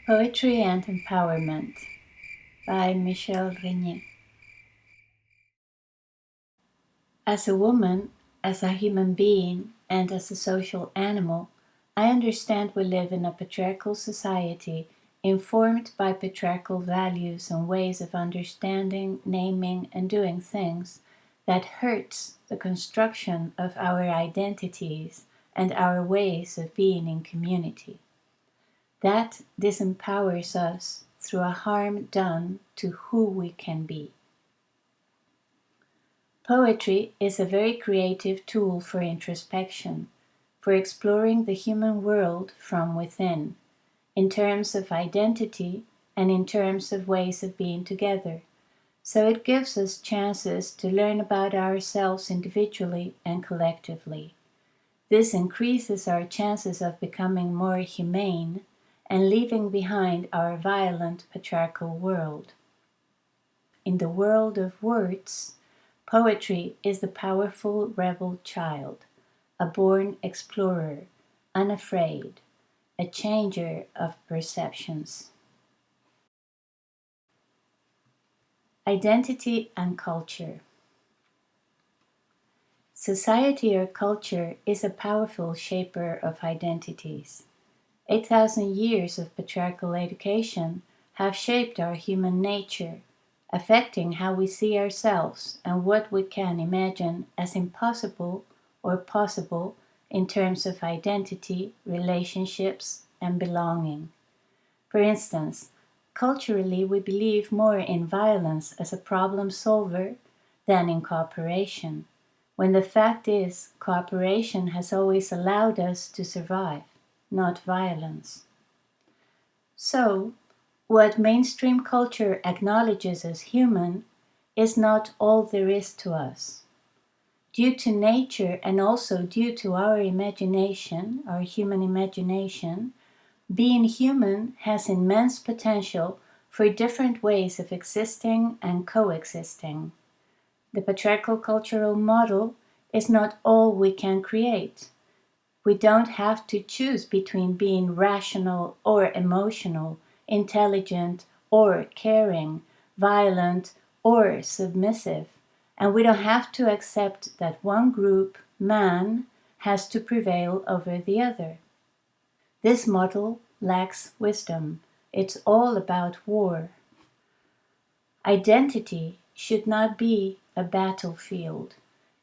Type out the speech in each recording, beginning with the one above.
Poetry and Empowerment by Michel Regnier. As a woman, as a human being, and as a social animal, I understand we live in a patriarchal society informed by patriarchal values and ways of understanding, naming, and doing things that hurts the construction of our identities and our ways of being in community. That disempowers us through a harm done to who we can be. Poetry is a very creative tool for introspection, for exploring the human world from within, in terms of identity and in terms of ways of being together. So it gives us chances to learn about ourselves individually and collectively. This increases our chances of becoming more humane and leaving behind our violent patriarchal world. In the world of words, poetry is the powerful rebel child, a born explorer, unafraid, a changer of perceptions. Identity and culture. Society or culture is a powerful shaper of identities. 8,000 years of patriarchal education have shaped our human nature, affecting how we see ourselves and what we can imagine as impossible or possible in terms of identity, relationships, and belonging. For instance, culturally we believe more in violence as a problem solver than in cooperation, when the fact is cooperation has always allowed us to survive, not violence. So, what mainstream culture acknowledges as human is not all there is to us. Due to nature and also due to our imagination, our human imagination, being human has immense potential for different ways of existing and coexisting. The patriarchal cultural model is not all we can create. We don't have to choose between being rational or emotional, intelligent or caring, violent or submissive, and we don't have to accept that one group, man, has to prevail over the other. This model lacks wisdom. It's all about war. Identity should not be a battlefield.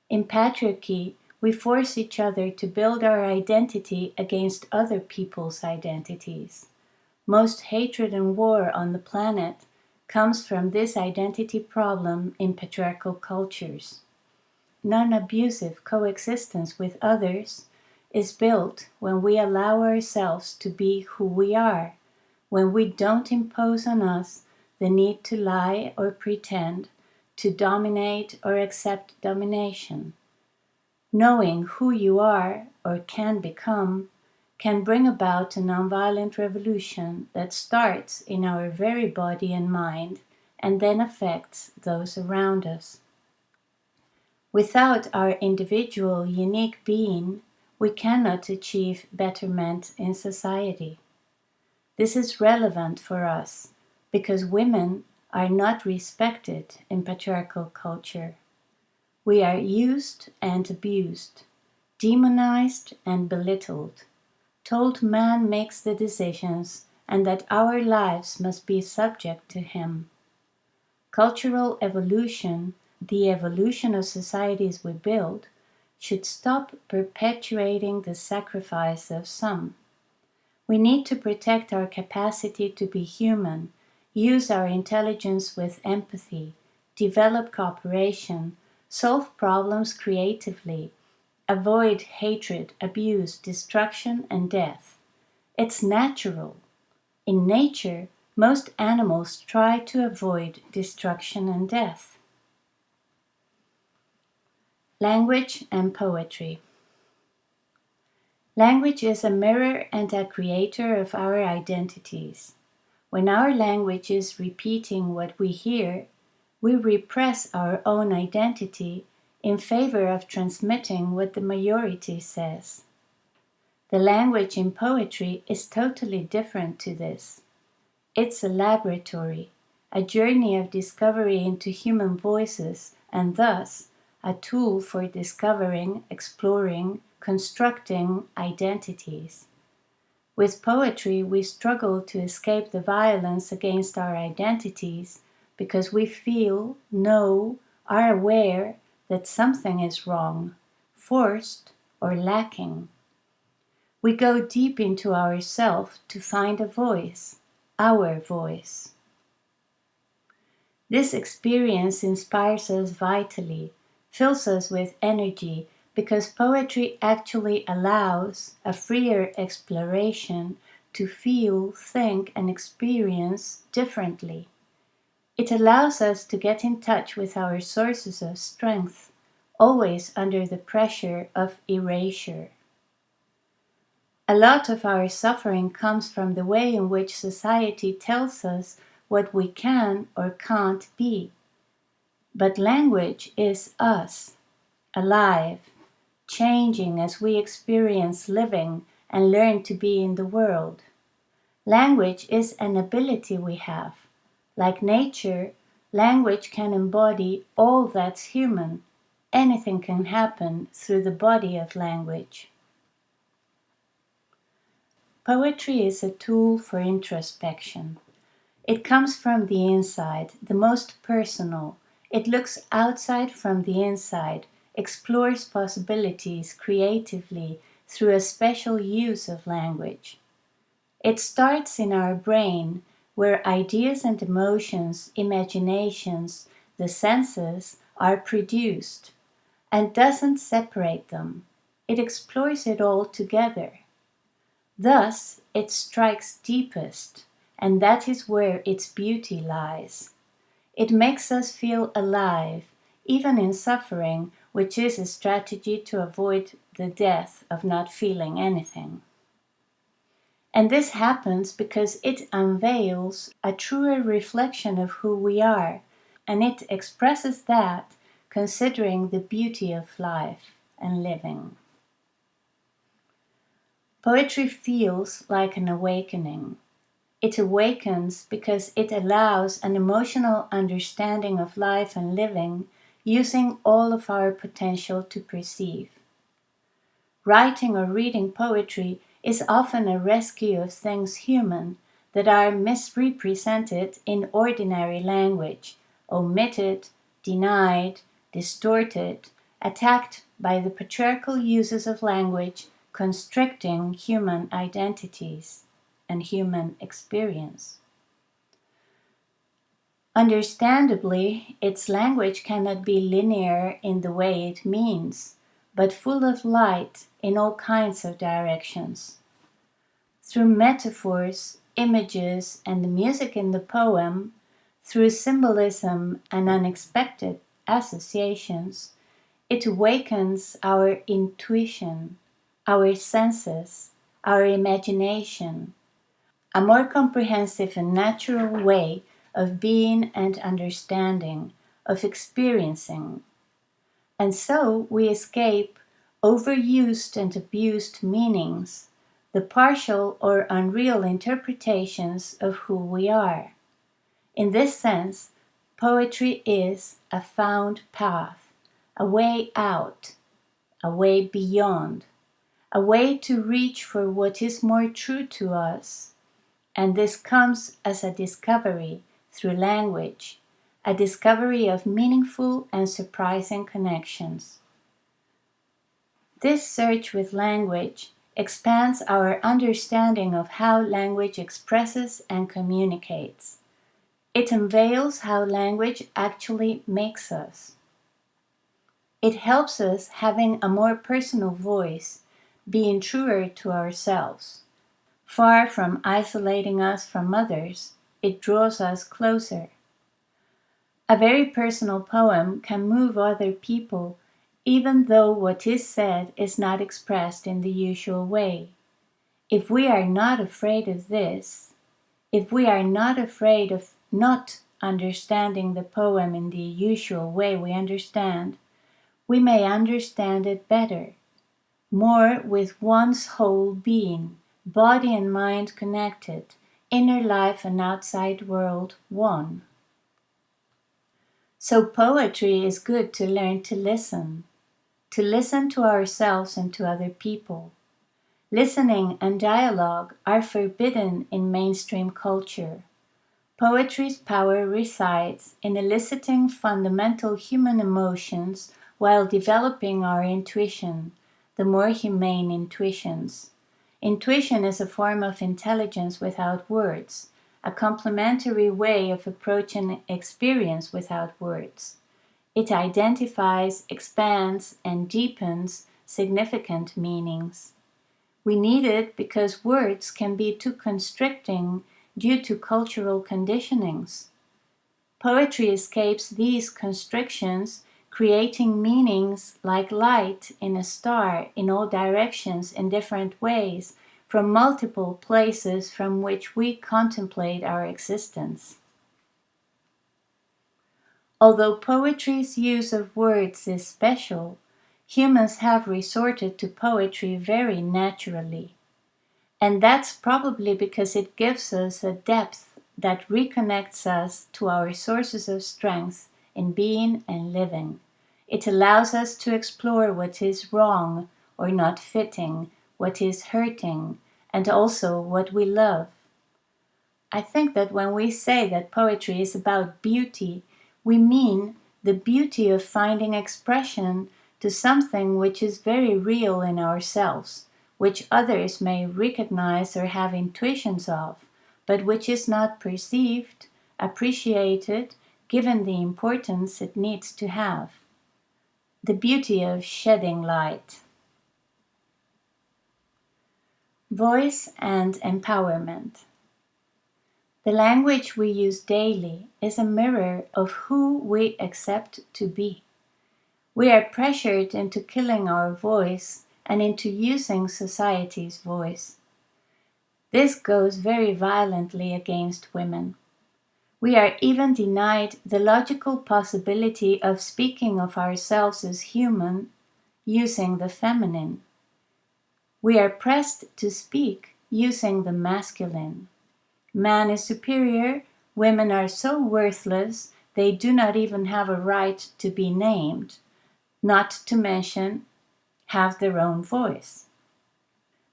In patriarchy, we force each other to build our identity against other people's identities. Most hatred and war on the planet comes from this identity problem in patriarchal cultures. Non-abusive coexistence with others is built when we allow ourselves to be who we are, when we don't impose on us the need to lie or pretend, to dominate or accept domination. Knowing who you are or can become can bring about a nonviolent revolution that starts in our very body and mind and then affects those around us. Without our individual, unique being, we cannot achieve betterment in society. This is relevant for us because women are not respected in patriarchal culture. We are used and abused, demonized and belittled, told man makes the decisions and that our lives must be subject to him. Cultural evolution, the evolution of societies we build, should stop perpetuating the sacrifice of some. We need to protect our capacity to be human, use our intelligence with empathy, develop cooperation, solve problems creatively, avoid hatred, abuse, destruction, and death. It's natural. In nature, most animals try to avoid destruction and death. Language and poetry. Language is a mirror and a creator of our identities. When our language is repeating what we hear, we repress our own identity in favor of transmitting what the majority says. The language in poetry is totally different to this. It's a laboratory, a journey of discovery into human voices, and thus a tool for discovering, exploring, constructing identities. With poetry, we struggle to escape the violence against our identities because we feel, know, are aware that something is wrong, forced, or lacking. We go deep into ourself to find a voice, our voice. This experience inspires us vitally, fills us with energy, because poetry actually allows a freer exploration to feel, think, and experience differently. It allows us to get in touch with our sources of strength, always under the pressure of erasure. A lot of our suffering comes from the way in which society tells us what we can or can't be. But language is us, alive, changing as we experience living and learn to be in the world. Language is an ability we have. Like nature, language can embody all that's human. Anything can happen through the body of language. Poetry is a tool for introspection. It comes from the inside, the most personal. It looks outside from the inside, explores possibilities creatively through a special use of language. It starts in our brain, where ideas and emotions, imaginations, the senses are produced, and doesn't separate them. It explores it all together. Thus, it strikes deepest, and that is where its beauty lies. It makes us feel alive, even in suffering, which is a strategy to avoid the death of not feeling anything. And this happens because it unveils a truer reflection of who we are, and it expresses that considering the beauty of life and living. Poetry feels like an awakening. It awakens because it allows an emotional understanding of life and living using all of our potential to perceive. Writing or reading poetry is often a rescue of things human that are misrepresented in ordinary language, omitted, denied, distorted, attacked by the patriarchal uses of language constricting human identities and human experience. Understandably, its language cannot be linear in the way it means, but full of light in all kinds of directions. Through metaphors, images, and the music in the poem, through symbolism and unexpected associations, it awakens our intuition, our senses, our imagination, a more comprehensive and natural way of being and understanding, of experiencing. And so we escape overused and abused meanings, the partial or unreal interpretations of who we are. In this sense, poetry is a found path, a way out, a way beyond, a way to reach for what is more true to us. And this comes as a discovery through language, a discovery of meaningful and surprising connections. This search with language expands our understanding of how language expresses and communicates. It unveils how language actually makes us. It helps us having a more personal voice, being truer to ourselves. Far from isolating us from others, it draws us closer. A very personal poem can move other people, even though what is said is not expressed in the usual way. If we are not afraid of this, if we are not afraid of not understanding the poem in the usual way we understand, we may understand it better, more with one's whole being, body and mind connected, inner life and outside world one. So poetry is good to learn to listen to ourselves and to other people. Listening and dialogue are forbidden in mainstream culture. Poetry's power resides in eliciting fundamental human emotions while developing our intuition, the more humane intuitions. Intuition is a form of intelligence without words, a complementary way of approaching experience without words. It identifies, expands, and deepens significant meanings. We need it because words can be too constricting due to cultural conditionings. Poetry escapes these constrictions, creating meanings like light in a star in all directions in different ways, from multiple places from which we contemplate our existence. Although poetry's use of words is special, humans have resorted to poetry very naturally. And that's probably because it gives us a depth that reconnects us to our sources of strength in being and living. It allows us to explore what is wrong or not fitting, what is hurting, and also what we love. I think that when we say that poetry is about beauty, we mean the beauty of finding expression to something which is very real in ourselves, which others may recognize or have intuitions of, but which is not perceived, appreciated, given the importance it needs to have. The beauty of shedding light. Voice and empowerment. The language we use daily is a mirror of who we accept to be. We are pressured into killing our voice and into using society's voice. This goes very violently against women. We are even denied the logical possibility of speaking of ourselves as human using the feminine. We are pressed to speak using the masculine. Man is superior, women are so worthless they do not even have a right to be named, not to mention have their own voice.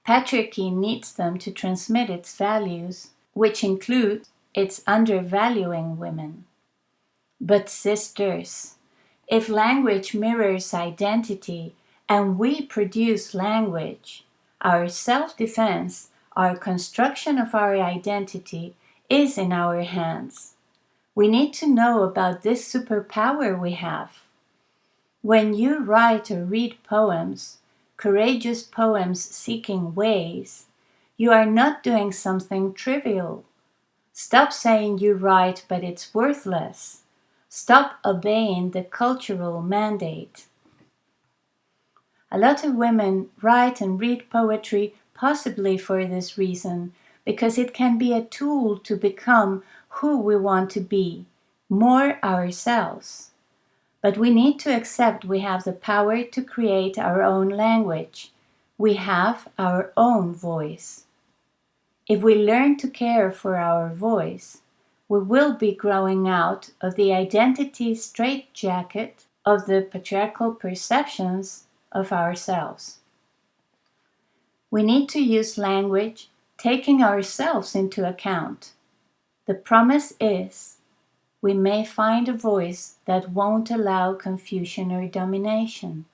Patriarchy needs them to transmit its values, which include its undervaluing women. But sisters, if language mirrors identity and we produce language, our self-defense, our construction of our identity is in our hands. We need to know about this superpower we have. When you write or read poems, courageous poems seeking ways, you are not doing something trivial. Stop saying you write but it's worthless. Stop obeying the cultural mandate. A lot of women write and read poetry possibly for this reason, because it can be a tool to become who we want to be, more ourselves. But we need to accept we have the power to create our own language. We have our own voice. If we learn to care for our voice, we will be growing out of the identity straitjacket of the patriarchal perceptions of ourselves. We need to use language taking ourselves into account. The promise is we may find a voice that won't allow confusion or domination.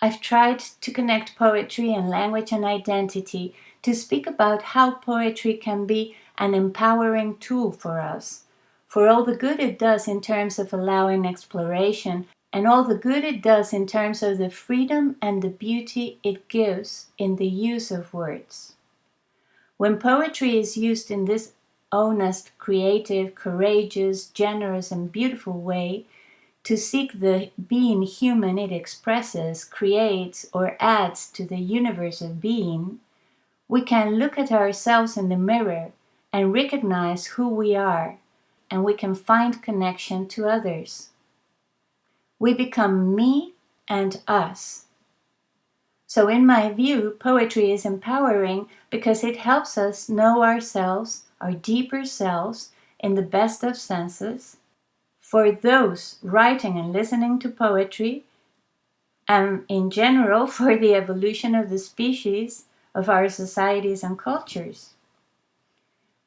I've tried to connect poetry and language and identity to speak about how poetry can be an empowering tool for us, for all the good it does in terms of allowing exploration, and all the good it does in terms of the freedom and the beauty it gives in the use of words. When poetry is used in this honest, creative, courageous, generous, and beautiful way, to seek the being human it expresses, creates, or adds to the universe of being, we can look at ourselves in the mirror and recognize who we are, and we can find connection to others. We become me and us. So in my view, poetry is empowering because it helps us know ourselves, our deeper selves, in the best of senses. For those writing and listening to poetry, and in general for the evolution of the species, of our societies and cultures.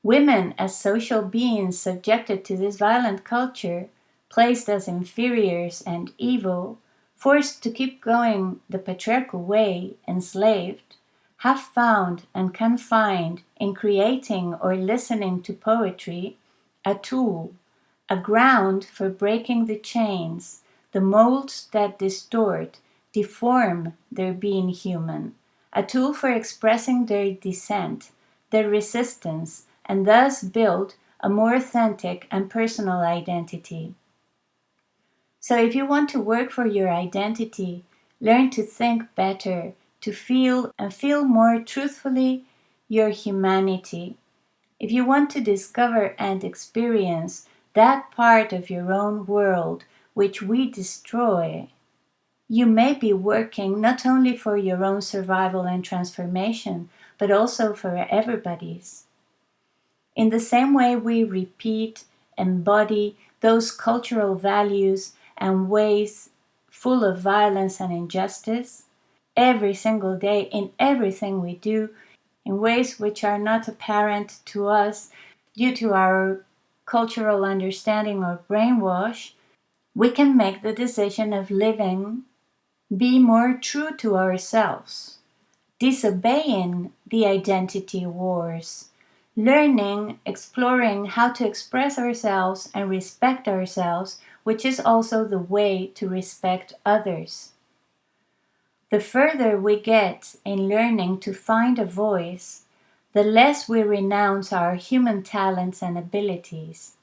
Women, as social beings subjected to this violent culture, placed as inferiors and evil, forced to keep going the patriarchal way, enslaved, have found and can find in creating or listening to poetry a tool, a ground for breaking the chains, the molds that distort, deform their being human, a tool for expressing their dissent, their resistance, and thus build a more authentic and personal identity. So if you want to work for your identity, learn to think better, to feel and feel more truthfully your humanity. If you want to discover and experience that part of your own world which we destroy, you may be working not only for your own survival and transformation, but also for everybody's. In the same way we repeat, embody those cultural values and ways full of violence and injustice every single day in everything we do, in ways which are not apparent to us due to our cultural understanding or brainwash, we can make the decision of living, be more true to ourselves, disobeying the identity wars, learning, exploring how to express ourselves and respect ourselves, which is also the way to respect others. The further we get in learning to find a voice, the less we renounce our human talents and abilities.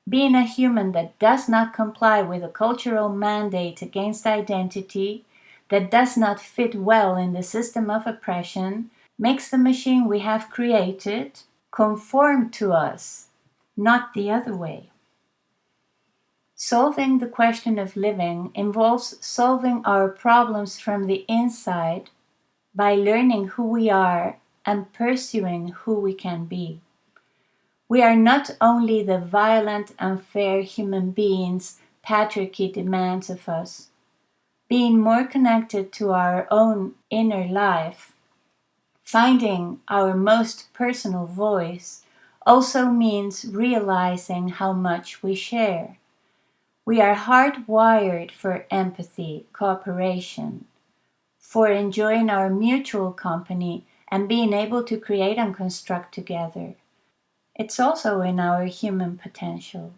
Being a human that does not comply with a cultural mandate against identity, that does not fit well in the system of oppression, makes the machine we have created conform to us, not the other way. Solving the question of living involves solving our problems from the inside by learning who we are and pursuing who we can be. We are not only the violent, unfair human beings patriarchy demands of us. Being more connected to our own inner life, finding our most personal voice, also means realizing how much we share. We are hardwired for empathy, cooperation, for enjoying our mutual company and being able to create and construct together. It's also in our human potential.